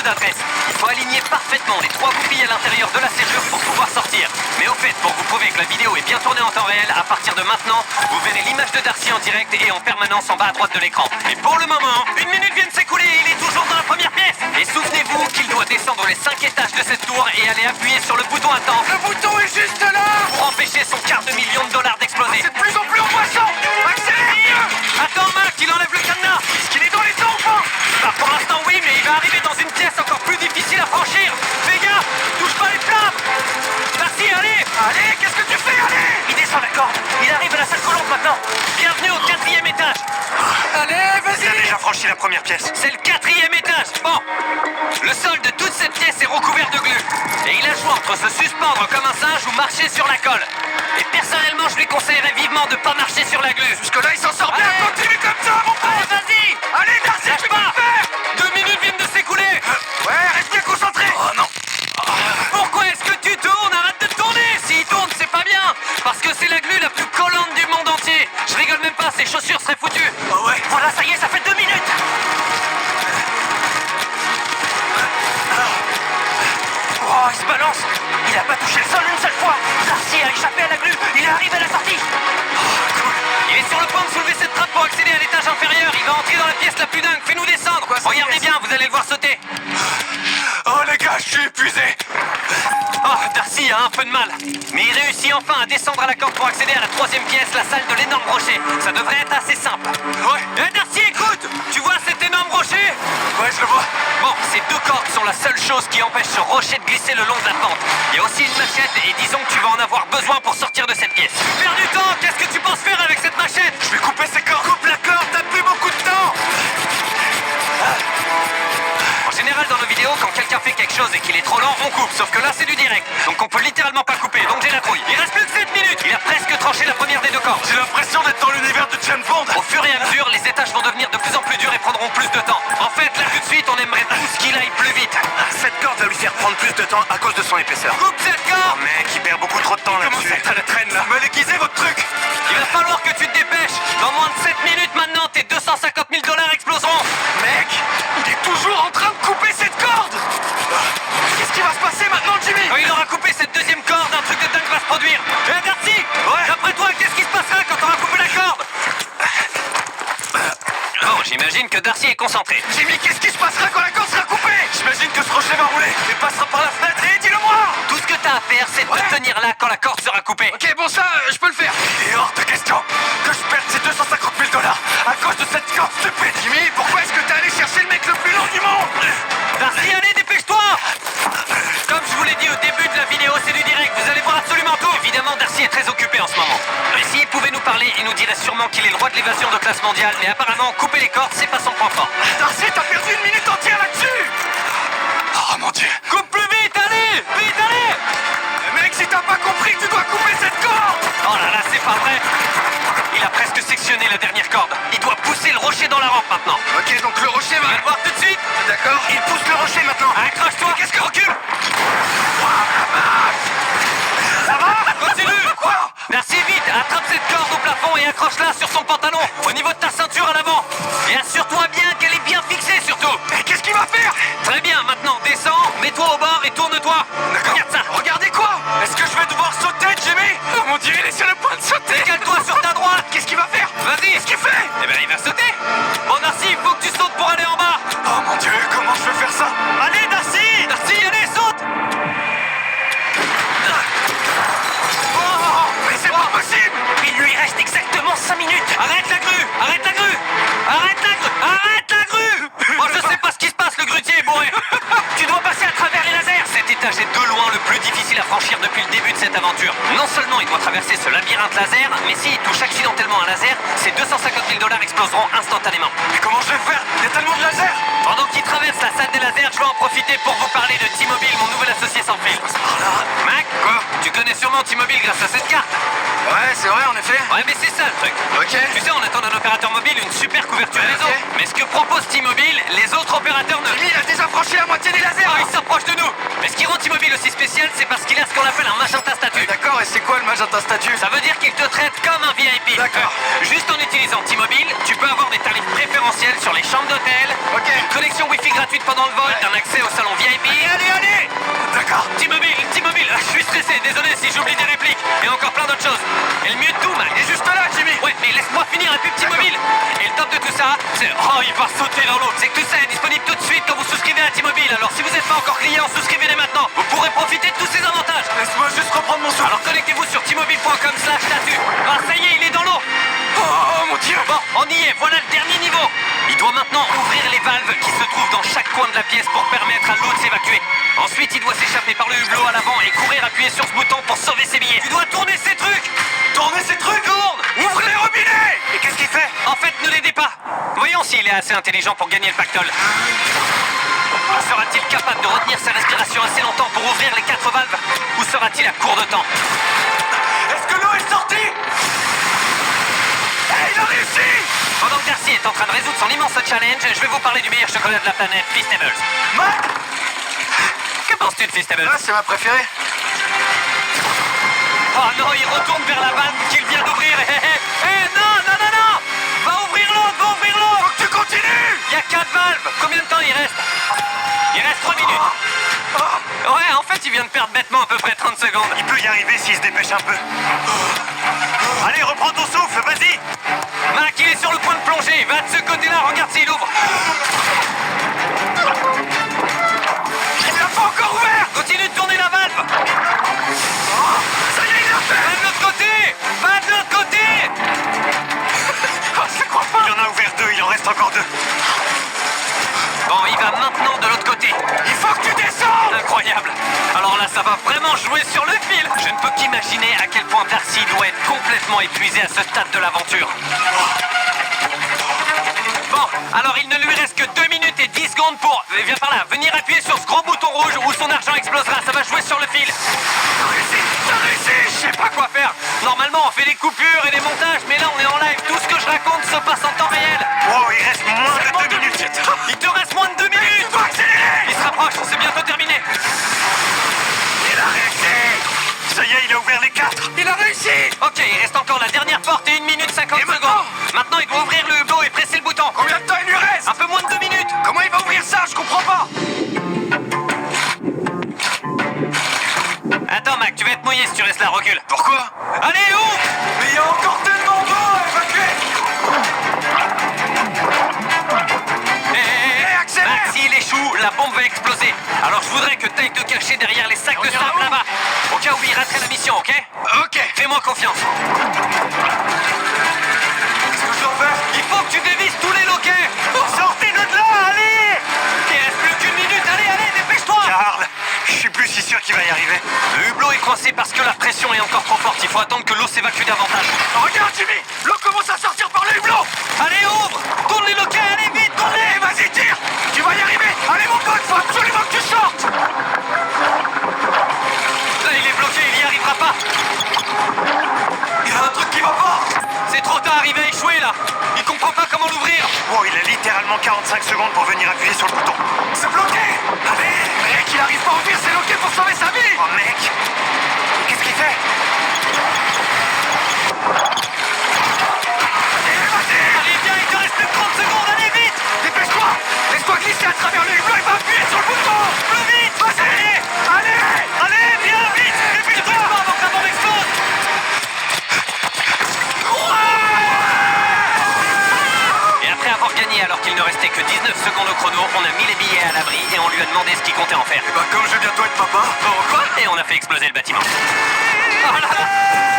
d'adresse. Il faut aligner parfaitement les 3 goupilles à l'intérieur de la serrure pour pouvoir sortir. Mais au fait, pour vous prouver que la vidéo est bien tournée en temps réel, à partir de maintenant, vous verrez l'image de Darcy en direct et en permanence en bas à droite de l'écran. Et pour le moment, 1 minute vient de s'écouler et il est toujours dans la première pièce. Et souvenez-vous qu'il doit descendre les 5 étages de cette tour et aller appuyer sur le bouton attendre. Le bouton est juste là. Pour empêcher son quart de million de dollars d'exploser. C'est de plus en plus angoissant. Accélère. Attends, Mac, il enlève le cadenas. Est-ce qu'il est dans les temps ou pas? Bah, pour l'instant, oui, mais il va arriver dans une pièce encore plus difficile à franchir. Fais gaffe, touche pas les flammes. Darcy, allez. Allez, qu'est-ce que tu fais? Allez. Il descend la corde. Il arrive à la salle colombe maintenant. Bienvenue au 4e étage. Allez, Il a vas-y. déjà franchi la première pièce. C'est le 4e étage. Bon. Le sol de toute cette pièce est recouvert de glu. Et il a le choix entre se suspendre comme un singe ou marcher sur la colle. Et personnellement, je lui conseillerais vivement de pas marcher sur la glu. Jusque-là, il s'en sort bien. Allez. Continue comme ça, mon Allez, pote. vas-y. Allez, Darcy, Lâche tu peux pas. le faire. 2 minutes viennent de s'écouler. Ouais, reste bien concentré. Oh non. Pourquoi est-ce que tu tournes? Arrête de tourner. S'il tourne, c'est pas bien. Parce que c'est la glu la plus collante du monde entier. Je rigole même pas, ses chaussures seraient foutues. Oh ouais. Voilà, ça y est, ça fait 2 minutes. Oh, il se balance. Il a pas touché le sol une seule fois. Darcy a échappé à la glu. Il arrive à la sortie. Cool. Il est sur le point de soulever cette trappe pour accéder à l'étage inférieur. Il va entrer dans la pièce la plus dingue. Fais-nous descendre. Quoi, cette Regardez pièce? bien, vous allez le voir sauter. Oh les gars, je suis épuisé. Oh, Darcy a un peu de mal. Mais il réussit enfin à descendre à la corde pour accéder à la 3e pièce, la salle de l'énorme rocher. Ça devrait être assez simple. Ouais. Eh Darcy, écoute. Tu vois cet énorme rocher? Ouais, je le vois. Bon, ces 2 cordes sont la seule chose qui empêche ce rocher de glisser le long de la pente. Il y a aussi une machette et disons que tu vas en avoir besoin pour sortir de cette pièce. Tu perds du temps. Qu'est-ce que tu penses faire avec cette machette? Je vais couper ses cordes. Coupe la corde, t'as plus beaucoup de temps. En général, dans nos vidéos, quand quelqu'un fait quelque chose et qu'il est trop lent, on coupe. Sauf que là, c'est du direct. Donc on peut littéralement pas couper. Donc j'ai la trouille. Il reste plus que 7 minutes. Il a presque tranché la première des 2 cordes. J'ai l'impression d'être dans l'univers de James Bond. Au fur et à mesure, les étages vont devenir de plus en plus durs et prendront plus de temps. En fait, là tout de suite, on aimerait tous qu'il aille plus vite. Cette corde va lui faire prendre plus de temps à cause de son épaisseur. Coupe cette Oh corde. mec, il perd beaucoup trop de temps Comment là-dessus. ça, t'as la traîne là? Me l'aiguisez votre truc. Il va falloir que tu te dépêches. Dans moins de 7 minutes maintenant, tes 250 000 dollars exploseront. Mec, il est toujours en train de couper cette corde. Qu'est-ce qui va se passer maintenant, Jimmy? Quand il aura coupé cette 2e corde, un truc de dingue va se produire. Eh Darcy, d'après toi, qu'est-ce qui se passera quand on aura coupé la corde? Bon, j'imagine que Darcy est concentré. Jimmy, qu'est-ce qui se passera quand la corde sera coupée? J'imagine que ce rocher va rouler et passera par la fenêtre. Et dis-le-moi. Tout ce que t'as à faire, c'est de te tenir là quand la corde sera coupée. Ok, bon ça, je peux le faire. Il est hors de question que je perde ces 250 000 dollars à cause de cette corde stupide. Jimmy, pourquoi est-ce que t'es allé chercher le mec le plus lent du monde? Darcy, allez, dépêche-toi! Comme je vous l'ai dit au début de la vidéo, c'est du direct, vous allez voir absolument tout! Évidemment, Darcy est très occupé en ce moment. Mais s'il pouvait nous parler, il nous dirait sûrement qu'il est le roi de l'évasion de classe mondiale, mais apparemment, couper les cordes, c'est pas son point fort. Darcy, t'as perdu 1 minute entière là-dessus. Oh mon dieu. Coupe plus vite, allez! Vite, allez! Mec, si t'as pas compris que tu dois couper cette corde. Oh là là, c'est pas vrai! Il a presque sectionné la dernière corde. Il doit pousser le rocher dans la rampe maintenant. Ok, donc le rocher On va va... le voir tout de suite. D'accord. Il pousse le rocher maintenant. Accroche-toi. Qu'est-ce que... Recule. Ça va? Continue. Quoi? Darcy, vite, attrape cette corde au plafond et accroche-la sur son pantalon, au niveau de ta ceinture à l'avant. Et assure-toi bien qu'elle est bien fixée surtout. Mais qu'est-ce qu'il va faire? Très bien, maintenant descends, mets-toi au bord et tourne-toi. D'accord. Regarde ça. Regardez quoi? Est-ce que je vais devoir sauter, Jimmy? Oh mon dieu, il est sur le point de sauter. Cale-toi sur ta droite. Qu'est-ce qu'il va faire? Vas-y. Qu'est-ce qu'il fait? Eh ben, il va sauter. Bon, Darcy, il faut que tu sautes pour aller en bas. Oh mon dieu, comment je vais faire ça? Allez, Darcy. Darcy, allez, saute. Oh, mais c'est pas possible. Il lui reste exactement 5 minutes. Arrête la grue. Arrête la grue. Arrête la grue. Arrête la grue. Oh, je sais pas ce qui se passe, le grutier est bourré. Tu dois passer à travers les lasers. Cet étage est de loin le plus difficile à franchir depuis le début de cette aventure. Non seulement il doit traverser ce labyrinthe laser, mais s'il touche accidentellement un laser, ses 250 000 dollars exploseront instantanément. Mais comment je vais faire? Il y a tellement de lasers. Pendant qu'il traverse la salle des lasers, je vais en profiter pour vous parler de T-Mobile, mon nouvel associé sans fil. Mac, Quoi? tu connais sûrement T-Mobile grâce à cette carte. Ouais, c'est vrai en effet. Ouais, mais c'est ça le truc. Ok. Tu sais, on attend d'un opérateur mobile une super couverture Ouais, réseau. ok. Mais ce que propose T-Mobile, les autres opérateurs ne... Jimmy, il a déjà franchi la moitié des lasers. Ah, il s'approche de nous. Mais ce qui rend T-Mobile aussi spécial, c'est parce qu'il a ce qu'on appelle un magenta statut. D'accord, et c'est quoi le magenta statut? Ça veut dire qu'il te traite comme un VIP. D'accord. Juste en utilisant T-Mobile, tu peux avoir des tarifs préférentiels sur les chambres d'hôtel, Ok. une connexion Wi-Fi gratuite pendant le vol, d'un accès au salon VIP. Allez. D'accord. T-Mobile, je suis stressé, désolé si j'oublie des répliques. Et encore plein d'autres choses. Et le mieux de tout, Mac. Il est juste là, Jimmy. Ouais, mais laisse-moi finir un peu T-Mobile. Et le top de tout ça, c'est... Oh, il va sauter dans l'eau. C'est que tout ça est disponible tout de suite quand vous souscrivez à T-Mobile. Alors si vous n'êtes pas encore client, souscrivez-les maintenant. Vous pourrez profiter de tous ces avantages. Laisse-moi juste reprendre mon souffle. Alors connectez-vous sur T-Mobile.com/statut. Ah, ça y est, il est dans l'eau. Oh mon Dieu. Bon, on y est, voilà le dernier niveau. Il doit maintenant ouvrir les valves qui se trouvent dans chaque coin de la pièce pour permettre à l'eau de s'évacuer. Ensuite, il doit s'échapper par le hublot à l'avant et courir appuyer sur ce bouton pour sauver ses billets. Tu dois tourner ces trucs. Tournez ces trucs. Tourne. Ouvre les robinets. Et qu'est-ce qu'il fait? En fait, ne l'aidez pas. Voyons s'il est assez intelligent pour gagner le pactole. Sera-t-il capable de retenir sa respiration assez longtemps pour ouvrir les 4 valves? Ou sera-t-il à court de temps? Est-ce que l'eau est sortie? Il a réussi. Pendant que Darcy est en train de résoudre son immense challenge, je vais vous parler du meilleur chocolat de la planète, Feastables. Mac. Que penses-tu de Feastables? C'est ma préférée. Oh non, il retourne vers la valve qu'il vient d'ouvrir. Non. Va ouvrir l'autre. Faut que tu continues. Il y a 4 valves. Combien de temps il reste? Il reste 3 minutes. Ouais, en fait, il vient de perdre bêtement à peu près 30 secondes. Il peut y arriver s'il se dépêche un peu. Allez, reprends ton souffle, vas-y. Mac, il est sur le point de plonger. Va de ce côté-là, regarde s'il ouvre. Il n'a pas encore ouvert. Continue de tourner la valve. Ça y est, il l'a fait. Va de l'autre côté. Je crois pas. Il en a ouvert 2, il en reste encore 2. Bon, il va maintenant de l'autre côté. Il faut que tu descendes. Incroyable. Alors là, ça va vraiment jouer sur le fil. Je ne peux qu'imaginer à quel point Darcy doit être complètement épuisé à ce stade de l'aventure. Bon, alors il ne lui reste que 2 minutes et 10 secondes pour... Viens par là, venir appuyer sur ce gros bouton rouge où son argent explosera. Ça va jouer sur le fil. T'as réussi. Je sais pas quoi faire. Normalement, on fait des coupures et des montages, mais là, on est en live. Tout ce que je raconte se passe en temps réel. Wow, il reste moins de 2 minutes. Il te reste moins de 2 minutes. Il faut accélérer. Il se rapproche, c'est bientôt terminé. Il a réussi. Ça y est, il a ouvert les 4. Il a réussi. Ok, il reste encore la dernière porte et 1 minute 50 secondes. Maintenant, il doit ouvrir le hublot et presser le bouton. Combien de temps il lui reste? Un peu moins de 2 minutes. Comment il va ouvrir ça? Je comprends pas. Attends, Mac, tu vas être mouillé si tu restes là, recule. Pourquoi? Allez, ouvre. Mais il y a encore tellement d'eau à évacuer. Accélère. Mac, s'il échoue, la bombe va exploser. Alors je voudrais que tu ailles te cacher derrière les sacs de sable là-bas. Au cas où il raterait la mission, ok? Ok. Fais-moi confiance. Qu'est-ce que je dois faire? Il faut que tu dévisses tous les loquets. Sortez-nous de là, allez. Il reste plus qu'une minute. Allez, dépêche-toi. Karl, je suis plus si sûr qu'il va y arriver. Le hublot est coincé parce que la pression est encore trop forte. Il faut attendre que l'eau s'évacue davantage. Regarde, Jimmy. L'eau commence à sortir par le hublot. Allez, ouvre. Tourne les loquets, allez vite, tourne-les. Allez, vas-y, tire. Tu vas y arriver. Allez, mon pote, faut absolument que tu sortes. Là, il est bloqué, il y arrivera pas. Il y a un truc qui va pas. C'est trop tard, il va échouer là. Il comprend pas comment l'ouvrir. Oh, il a littéralement 45 secondes pour venir appuyer sur le bouton. C'est bloqué. Allez, mec, il arrive pas à ouvrir ses loquets pour sauver sa vie. Oh, mec. Qu'est-ce qu'il fait? Allez, vas-y. Allez, viens, il te reste plus que 30 secondes, allez vite. Dépêche-toi. Laisse-toi glisser à travers le hublot, il va appuyer sur le bouton. Plus vite. Vas-y. Allez, viens, vite. Dépêche-toi avant que la bombe explose. Et après avoir gagné alors qu'il ne restait que 19 secondes au chrono, on a mis les billets à l'abri et on lui a demandé ce qu'il comptait en faire. Bah, comme je vais bientôt être papa. Quoi? Et on a fait exploser le bâtiment. Oh là là.